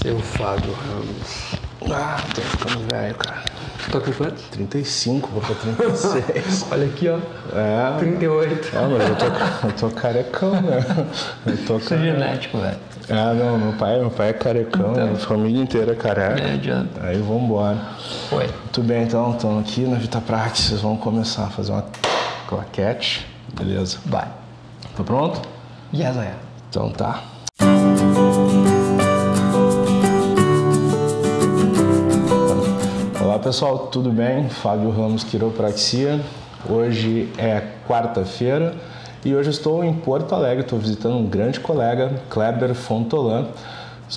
Seu Fábio Ramos. Tô ficando velho, cara. Tô com quantos? 35, vou pra 36. Olha aqui, ó. 38. Mas eu tô carecão, né? Isso é genético, velho. Não, meu pai é carecão, Então. a família inteira é careca. Não adianta. Aí vambora. Oi. Muito bem, então, estamos aqui na VitaPraxis, vamos começar a fazer uma claquete, beleza? Vai. Tá pronto? Yes, I am. Então tá. Olá pessoal, tudo bem? Fábio Ramos, Quiropraxia. Hoje é quarta-feira e hoje estou em Porto Alegre, estou visitando um grande colega, Kleber Fontolan,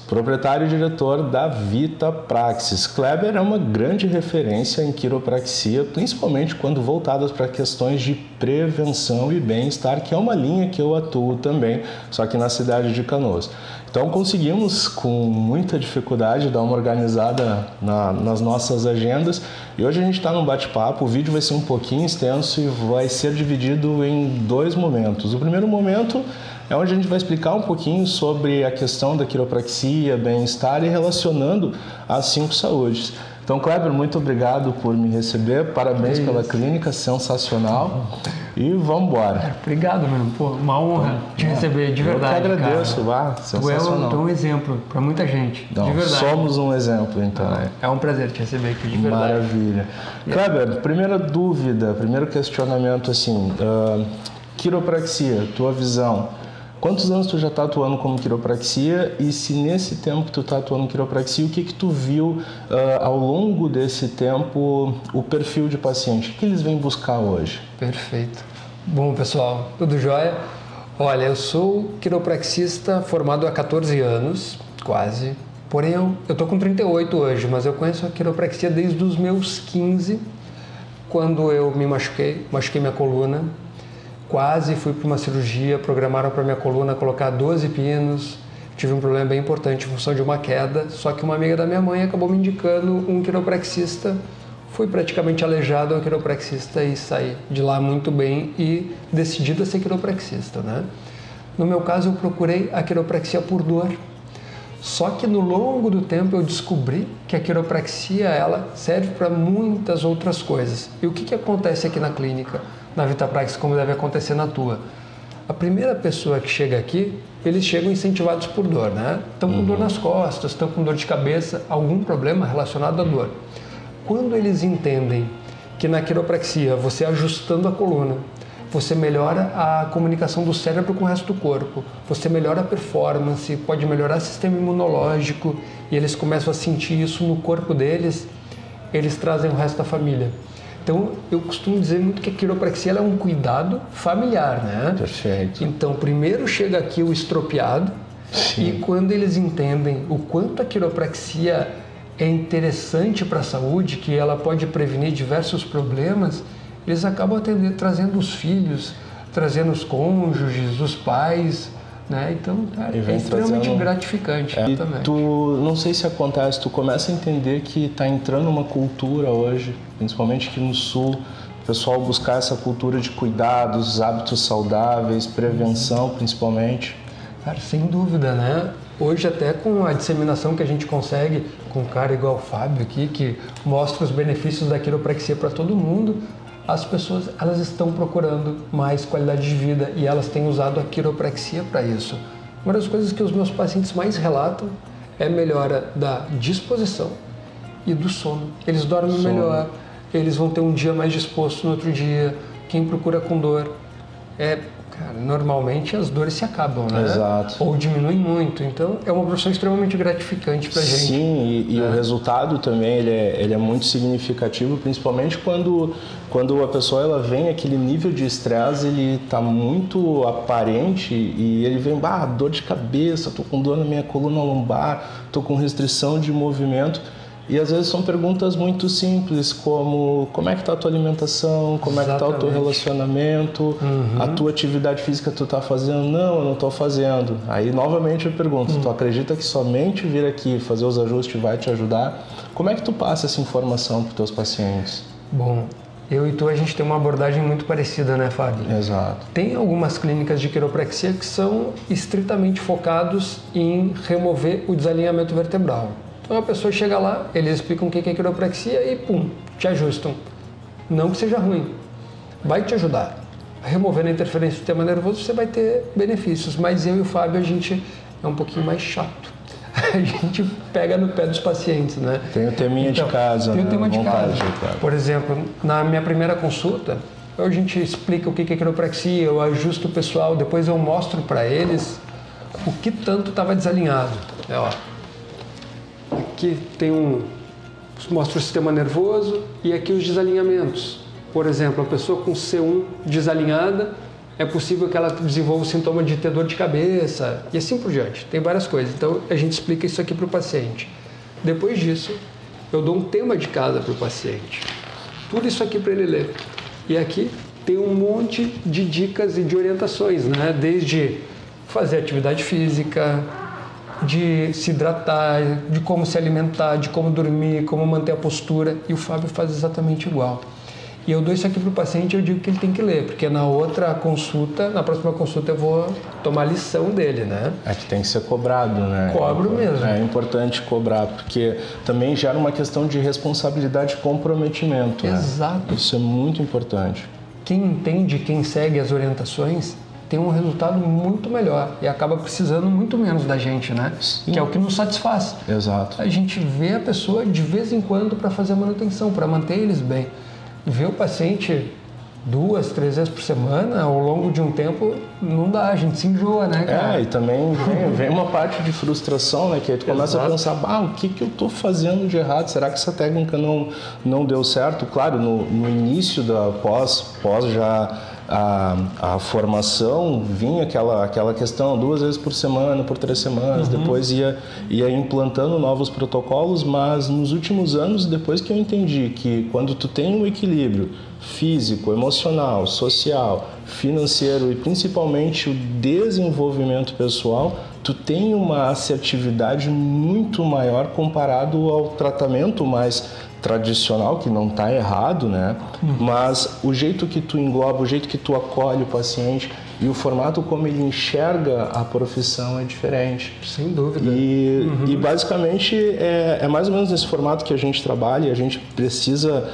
proprietário e diretor da VitaPraxis. Kleber é uma grande referência em quiropraxia, principalmente quando voltadas para questões de prevenção e bem-estar, que é uma linha que eu atuo também, só que na cidade de Canoas. Então conseguimos, com muita dificuldade, dar uma organizada nas nossas agendas e hoje a gente está num bate-papo. O vídeo vai ser um pouquinho extenso e vai ser dividido em dois momentos. O primeiro momento é onde a gente vai explicar um pouquinho sobre a questão da quiropraxia, bem-estar e relacionando as 5 saúdes. Então, Kleber, muito obrigado por me receber, parabéns pela clínica, sensacional e vamos embora. Obrigado, mano. Pô, uma honra te receber, de verdade. Eu que agradeço, cara. Sensacional. Tu é um exemplo para muita gente, Não, de verdade. somos um exemplo, então. É um prazer te receber aqui, de verdade. Maravilha. Kleber, primeira dúvida, primeiro questionamento, assim, quiropraxia, tua visão. Quantos anos tu já está atuando como quiropraxia e se nesse tempo que tu está atuando em quiropraxia, o que tu viu ao longo desse tempo, o perfil de paciente? O que eles vêm buscar hoje? Perfeito. Bom, pessoal, tudo jóia? Olha, eu sou quiropraxista formado há 14 anos, quase. Porém, eu tô com 38 hoje, mas eu conheço a quiropraxia desde os meus 15, quando eu me machuquei minha coluna. Quase fui para uma cirurgia, programaram para minha coluna colocar 12 pinos, tive um problema bem importante em função de uma queda, só que uma amiga da minha mãe acabou me indicando um quiropraxista, fui praticamente aleijado ao quiropraxista e saí de lá muito bem e decidido a ser quiropraxista, né? No meu caso eu procurei a quiropraxia por dor, só que no longo do tempo eu descobri que a quiropraxia ela serve para muitas outras coisas. E o que acontece aqui na clínica? Na VitaPraxis, como deve acontecer na tua. A primeira pessoa que chega aqui, eles chegam incentivados por dor, né? Estão com dor nas costas, estão com dor de cabeça, algum problema relacionado à dor. Quando eles entendem que na quiropraxia, você ajustando a coluna, você melhora a comunicação do cérebro com o resto do corpo, você melhora a performance, pode melhorar o sistema imunológico e eles começam a sentir isso no corpo deles, eles trazem o resto da família. Então, eu costumo dizer muito que a quiropraxia ela é um cuidado familiar, né? Perfeito. Então, primeiro chega aqui o estropiado. Sim. E quando eles entendem o quanto a quiropraxia é interessante para a saúde, que ela pode prevenir diversos problemas, eles acabam trazendo os filhos, trazendo os cônjuges, os pais, né? Então, cara, é extremamente gratificante também. Tu, não sei se acontece, tu começa a entender que está entrando uma cultura hoje, principalmente aqui no Sul, o pessoal buscar essa cultura de cuidados, hábitos saudáveis, prevenção principalmente. Cara, sem dúvida, né? Hoje até com a disseminação que a gente consegue com um cara igual o Fábio aqui, que mostra os benefícios da quiropraxia para todo mundo, as pessoas elas estão procurando mais qualidade de vida e elas têm usado a quiropraxia para isso. Uma das coisas que os meus pacientes mais relatam é a melhora da disposição e do sono. Eles dormem melhor, eles vão ter um dia mais disposto no outro dia. Quem procura com dor, normalmente as dores se acabam, né? Exato. Ou diminuem muito. Então, é uma profissão extremamente gratificante pra gente. Sim, e o resultado também ele é muito significativo, principalmente quando a pessoa ela vem aquele nível de estresse, ele tá muito aparente e ele vem, dor de cabeça, tô com dor na minha coluna lombar, tô com restrição de movimento. E às vezes são perguntas muito simples, como é que está a tua alimentação, como é que está o teu relacionamento, a tua atividade física tu está fazendo? Não, eu não estou fazendo. Aí novamente eu pergunto, tu acredita que somente vir aqui fazer os ajustes vai te ajudar? Como é que tu passa essa informação para os teus pacientes? Bom, Eu e tu, a gente tem uma abordagem muito parecida, né, Fábio? Exato. Tem algumas clínicas de quiropraxia que são estritamente focados em remover o desalinhamento vertebral. Então a pessoa chega lá, eles explicam o que é quiropraxia e pum, te ajustam. Não que seja ruim, vai te ajudar. Removendo a interferência do sistema nervoso, você vai ter benefícios, mas eu e o Fábio, a gente é um pouquinho mais chato. A gente pega no pé dos pacientes, né? Tem o teminha de casa, tem né? o tema de casa. Claro. Por exemplo, na minha primeira consulta, a gente explica o que é quiropraxia, eu ajusto o pessoal, depois eu mostro para eles o que tanto estava desalinhado. Ó, aqui tem mostra o sistema nervoso e aqui os desalinhamentos. Por exemplo, a pessoa com C1 desalinhada, é possível que ela desenvolva o sintoma de ter dor de cabeça e assim por diante. Tem várias coisas. Então, a gente explica isso aqui para o paciente. Depois disso, eu dou um tema de casa para o paciente. Tudo isso aqui para ele ler. E aqui tem um monte de dicas e de orientações, né? Desde fazer atividade física, de se hidratar, de como se alimentar, de como dormir, como manter a postura. E o Fábio faz exatamente igual. E eu dou isso aqui para o paciente e eu digo que ele tem que ler, porque na próxima consulta eu vou tomar lição dele, né? É que tem que ser cobrado, né? Cobro mesmo. É importante cobrar, porque também gera uma questão de responsabilidade e comprometimento. Exato. Né? Isso é muito importante. Quem entende, quem segue as orientações, tem um resultado muito melhor e acaba precisando muito menos da gente, né? Sim. Que é o que nos satisfaz. Exato. A gente vê a pessoa de vez em quando para fazer a manutenção, para manter eles bem. Ver o paciente 2, 3 vezes por semana, ao longo de um tempo, não dá, a gente se enjoa, né, cara? E também vem uma parte de frustração, né? Que aí tu começa a pensar, o que eu tô fazendo de errado? Será que essa técnica não deu certo? Claro, no início da pós já a formação vinha aquela questão 2 vezes por semana, por 3 semanas, depois ia implantando novos protocolos, mas nos últimos anos, depois que eu entendi que quando tu tem um equilíbrio físico, emocional, social, financeiro e principalmente o desenvolvimento pessoal, tu tem uma assertividade muito maior comparado ao tratamento mais tradicional, que não está errado, né? Mas o jeito que tu engloba, o jeito que tu acolhe o paciente e o formato como ele enxerga a profissão é diferente. Sem dúvida. E basicamente é mais ou menos nesse formato que a gente trabalha e a gente precisa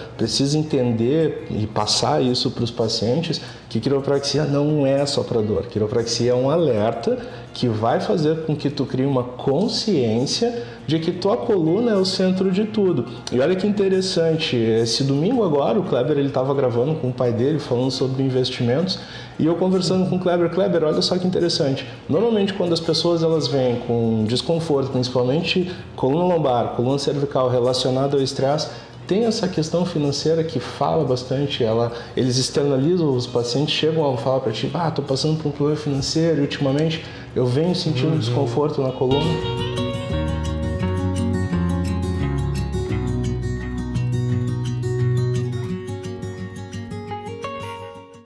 entender e passar isso para os pacientes, que quiropraxia não é só para dor. Quiropraxia é um alerta que vai fazer com que tu crie uma consciência de que tua coluna é o centro de tudo. E olha que interessante, esse domingo agora o Kleber estava gravando com o pai dele, falando sobre investimentos, e eu conversando com o Kleber, olha só que interessante. Normalmente quando as pessoas elas vêm com desconforto, principalmente coluna lombar, coluna cervical relacionada ao estresse, tem essa questão financeira que fala bastante, eles externalizam, os pacientes chegam a falar para ti, tô passando por um problema financeiro ultimamente, eu venho sentindo desconforto na coluna.